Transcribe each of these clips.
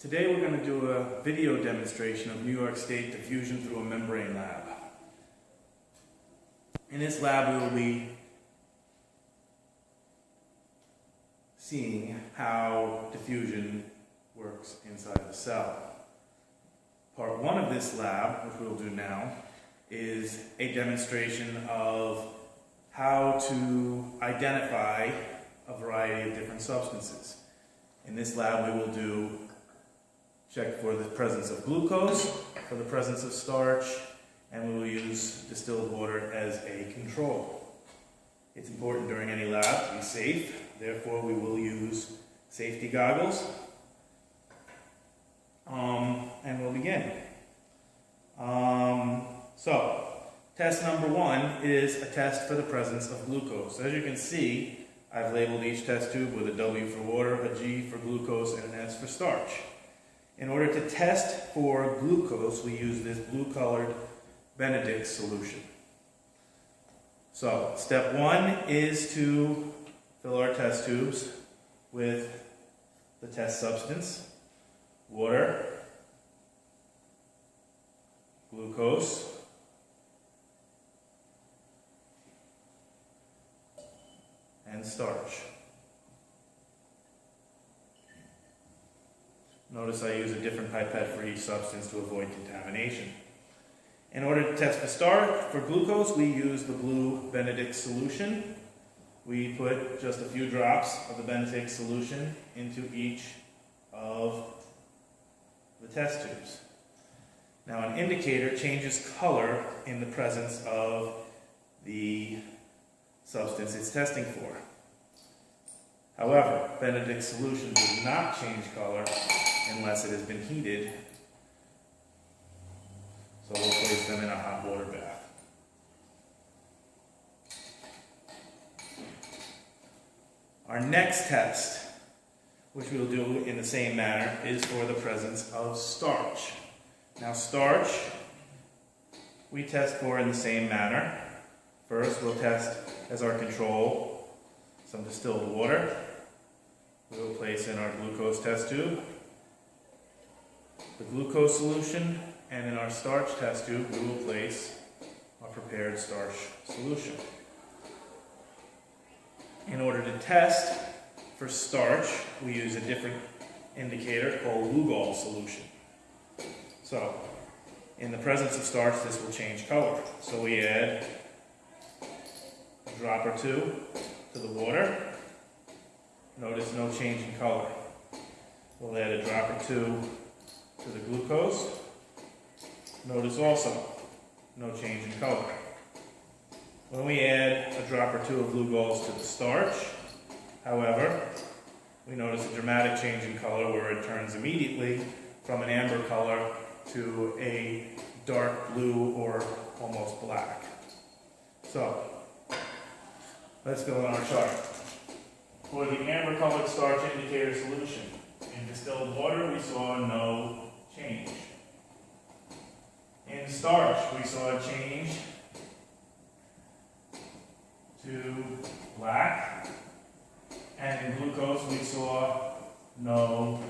Today we're going to do a video demonstration of New York State diffusion through a membrane lab. In this lab we will be seeing how diffusion works inside the cell. Part one of this lab, which we'll do now, is a demonstration of how to identify a variety of different substances. In this lab we will check for the presence of glucose, for the presence of starch, and we will use distilled water as a control. It's important during any lab to be safe, therefore we will use safety goggles. And we'll begin. So, test number one is a test for the presence of glucose. As you can see, I've labeled each test tube with a W for water, a G for glucose, and an S for starch. In order to test for glucose, we use this blue-colored Benedict solution. So, step one is to fill our test tubes with the test substance, water, glucose, and starch. Notice I use a different pipette for each substance to avoid contamination. In order to test for glucose, we use the blue Benedict solution. We put just a few drops of the Benedict solution into each of the test tubes. Now, an indicator changes color in the presence of the substance it's testing for. However, Benedict solution does not change color unless it has been heated, so we'll place them in a hot water bath. Our next test, which we'll do in the same manner, is for the presence of starch. Now, starch we test for in the same manner. First, we'll test as our control some distilled water. We will place in our glucose test tube the glucose solution, and in our starch test tube we will place our prepared starch solution. In order to test for starch, we use a different indicator called Lugol solution. So, in the presence of starch, this will change color. So we add a drop or two to the water. Notice no change in color. We'll add a drop or two to the glucose. Notice also no change in color. When we add a drop or two of Lugols to the starch, however, we notice a dramatic change in color where it turns immediately from an amber color to a dark blue or almost black. So, let's fill in our chart. For the amber-colored starch indicator solution, in distilled water we saw no change. In starch we saw a change to black, and in glucose we saw no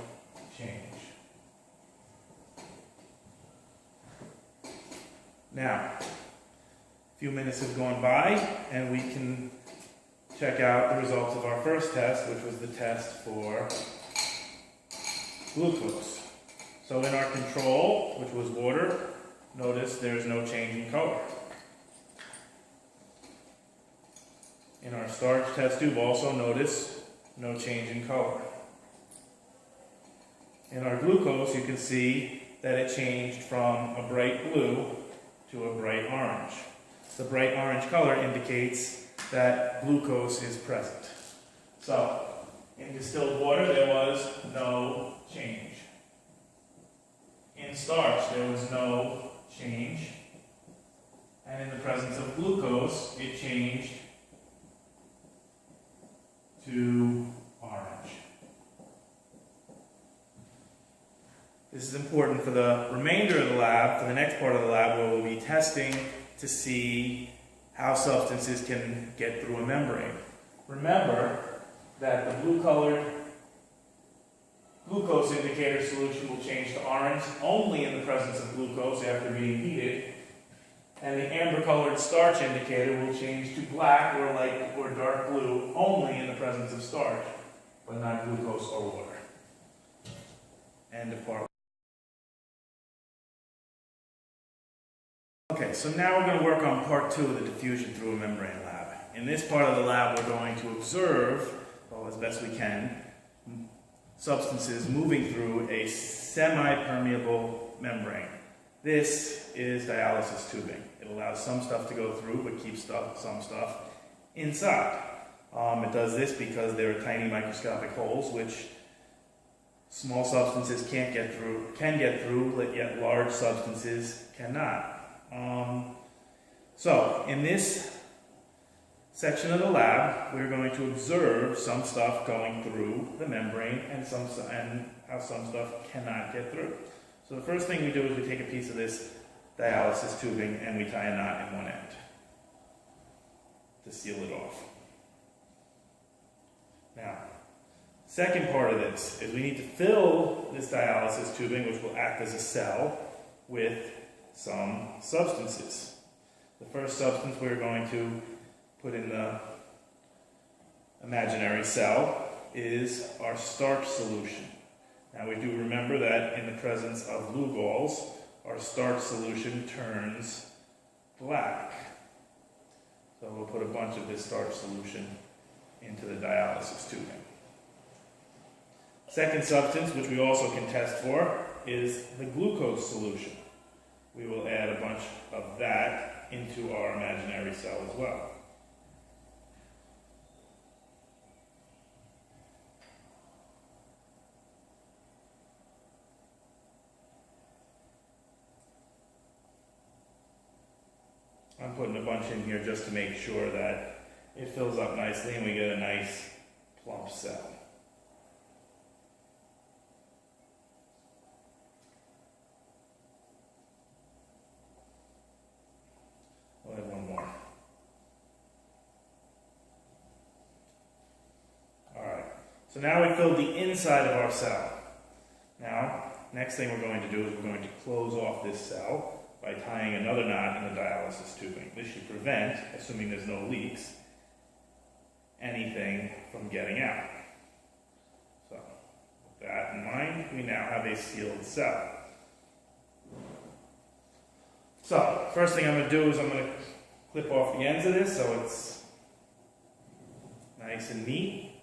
change. Now, a few minutes have gone by and we can check out the results of our first test, which was the test for glucose. So in our control, which was water, notice there's no change in color. In our starch test tube also notice no change in color. In our glucose, you can see that it changed from a bright blue to a bright orange. The bright orange color indicates that glucose is present. So, in distilled water there was no change. In starch there was no change. And in the presence of glucose it changed to orange. This is important for the remainder of the lab, for the next part of the lab where we'll be testing to see how substances can get through a membrane. Remember that the blue-colored glucose indicator solution will change to orange only in the presence of glucose after being heated. And the amber-colored starch indicator will change to black or light or dark blue only in the presence of starch, but not glucose or water. End of part. Okay, so now we're going to work on part 2 of the diffusion through a membrane lab. In this part of the lab, we're going to observe, well, as best we can, substances moving through a semi-permeable membrane. This is dialysis tubing. It allows some stuff to go through, but keeps some stuff inside. It does this because there are tiny microscopic holes which small substances can get through, but yet large substances cannot. So, in this section of the lab, we're going to observe some stuff going through the membrane and how some stuff cannot get through. So the first thing we do is we take a piece of this dialysis tubing and we tie a knot in one end to seal it off. Now, second part of this is we need to fill this dialysis tubing, which will act as a cell, with some substances. The first substance we're going to put in the imaginary cell is our starch solution. Now we do remember that in the presence of Lugol's, our starch solution turns black. So we'll put a bunch of this starch solution into the dialysis tubing. Second substance, which we also can test for, is the glucose solution. We will add a bunch of that into our imaginary cell as well. I'm putting a bunch in here just to make sure that it fills up nicely and we get a nice plump cell. We'll add one more. Alright, so now we filled the inside of our cell. Now, next thing we're going to do is we're going to close off this cell by tying another knot in the dialysis tubing. This should prevent, assuming there's no leaks, anything from getting out. So, with that in mind, we now have a sealed cell. So, first thing I'm going to do is I'm going to clip off the ends of this so it's nice and neat.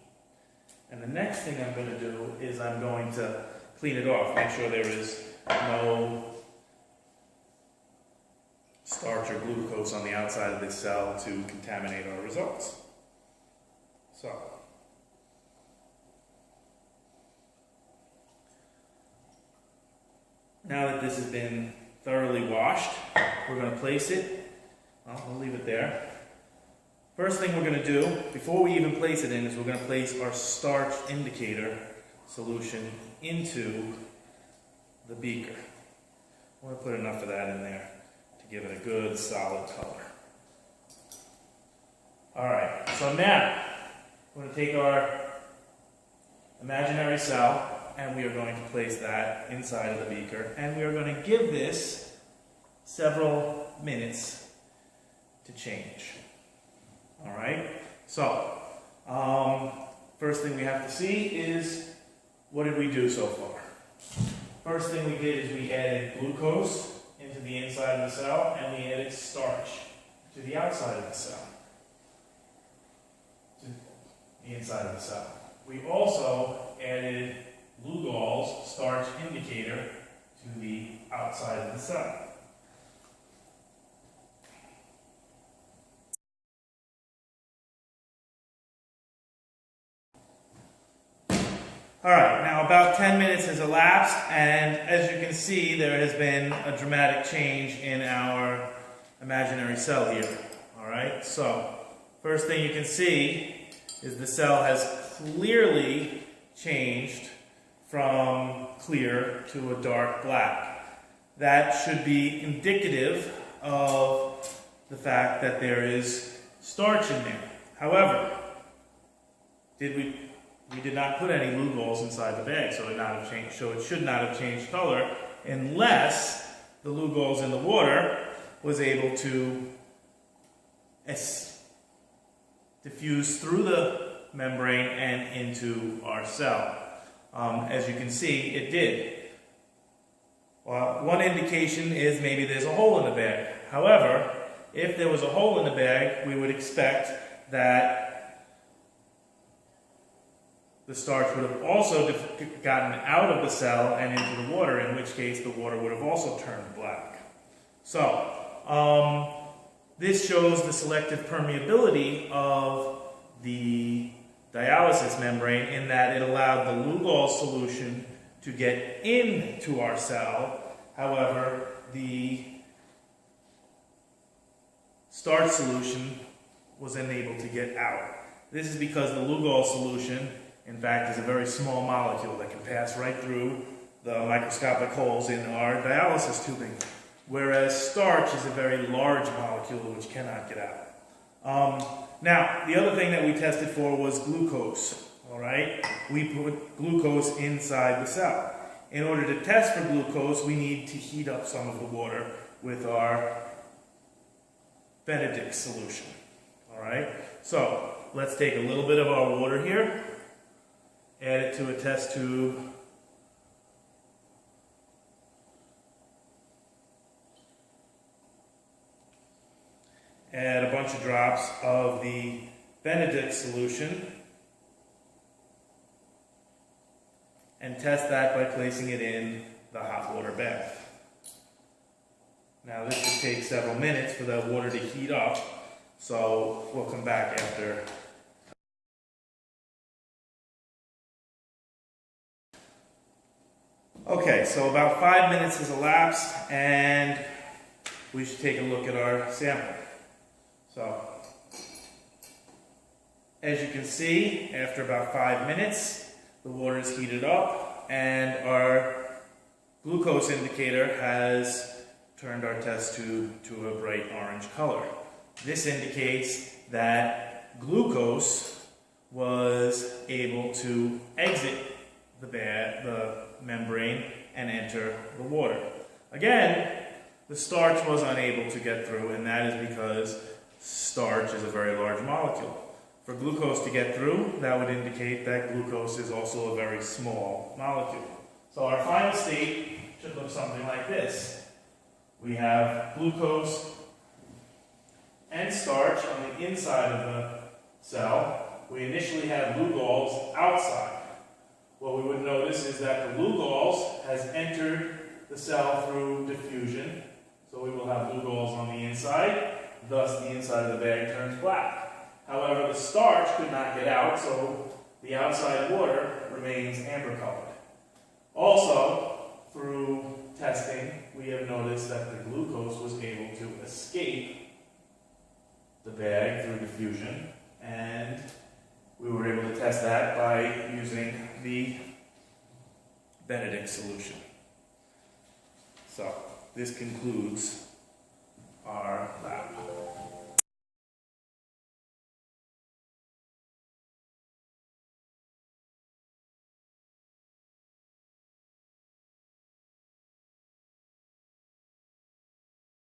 And the next thing I'm going to do is I'm going to clean it off, make sure there is no starch or glucose on the outside of this cell to contaminate our results. So, now that this has been thoroughly washed, we're going to place it. Well, we'll leave it there. First thing we're going to do, before we even place it in, is we're going to place our starch indicator solution into the beaker. I'm going to put enough of that in there to give it a good solid color. Alright, so now we're going to take our imaginary cell and we are going to place that inside of the beaker, and we are going to give this several minutes to change. Alright, so first thing we have to see is, what did we do so far? First thing we did is we added glucose into the inside of the cell, and we added starch to the outside of the cell, to the inside of the cell. We also added Lugol's starch indicator to the outside of the cell. Alright, now about 10 minutes has elapsed, and as you can see, there has been a dramatic change in our imaginary cell here. Alright, so first thing you can see is the cell has clearly changed from clear to a dark black. That should be indicative of the fact that there is starch in there. However, did we we did not put any Lugols inside the bag, so it should not have changed color unless the Lugols in the water was able to diffuse through the membrane and into our cell. As you can see, it did. Well, one indication is maybe there's a hole in the bag. However, if there was a hole in the bag, we would expect that the starch would have also gotten out of the cell and into the water, in which case the water would have also turned black. So, this shows the selective permeability of the dialysis membrane in that it allowed the Lugol solution to get into our cell. However, the starch solution was unable to get out. This is because the Lugol solution, in fact, is a very small molecule that can pass right through the microscopic holes in our dialysis tubing, whereas starch is a very large molecule which cannot get out. Now, the other thing that we tested for was glucose. All right, we put glucose inside the cell. In order to test for glucose, we need to heat up some of the water with our Benedict solution. All right, so let's take a little bit of our water here, add it to a test tube, add a bunch of drops of the Benedict solution, and test that by placing it in the hot water bath. Now this should take several minutes for the water to heat up, so we'll come back after. Okay, so about 5 minutes has elapsed and we should take a look at our sample. So, as you can see, after about 5 minutes, the water is heated up and our glucose indicator has turned our test tube to a bright orange color. This indicates that glucose was able to exit the membrane and enter the water. Again, the starch was unable to get through, and that is because starch is a very large molecule. For glucose to get through, that would indicate that glucose is also a very small molecule. So our final state should look something like this. We have glucose and starch on the inside of the cell. We initially have Lugols outside. What we would notice is that the Lugols has entered the cell through diffusion. So we will have Lugols on the inside, thus the inside of the bag turns black. However, the starch could not get out, so the outside water remains amber colored. Also, through testing, we have noticed that the glucose was able to escape the bag through diffusion, and we were able to test that by using the Benedict solution. So, this concludes